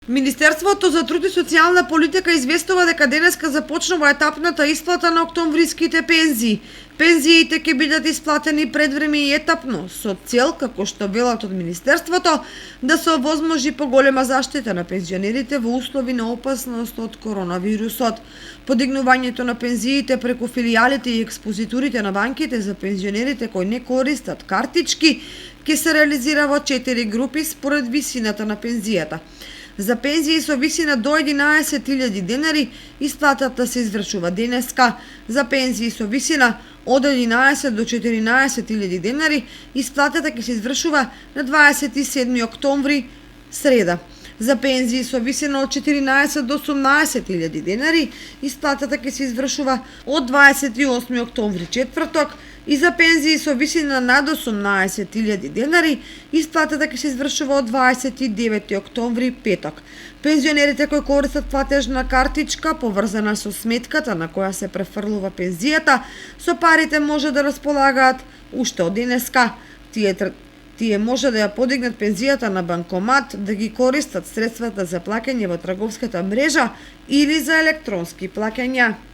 Министерството за труд и социјална политика известува дека денеска започнува етапната исплата на октомвриските пензии. Пензиите ќе бидат исплатени предвреме и етапно, со цел, како што велат од Министерството, да се овозможи поголема заштита на пензионерите во услови на опасност од коронавирусот. Подигнувањето на пензиите преку филијалите и експозитурите на банките за пензионерите кои не користат картички ќе се реализира во 4 групи според висината на пензијата. За пензии со висина до 11.000 денари исплатата се извршува денеска. За пензии со висина од 11 до 14.000 денари исплатата ќе се извршува на 27 октомври, среда. За пензии со висина од 14 до 18.000 денари исплатата ќе се извршува од 28 октомври, четврток, и за пензии со висина над 18.000 денари исплатата ќе се извршува од 29 октомври, петок. Пензионерите кои користат платежна картичка поврзана со сметката на која се префрлува пензијата, со парите може да располагаат уште од денеска. Тие може да ја подигнат пензијата на банкомат, да ги користат средствата за плаќање во трговската мрежа или за електронски плаќања.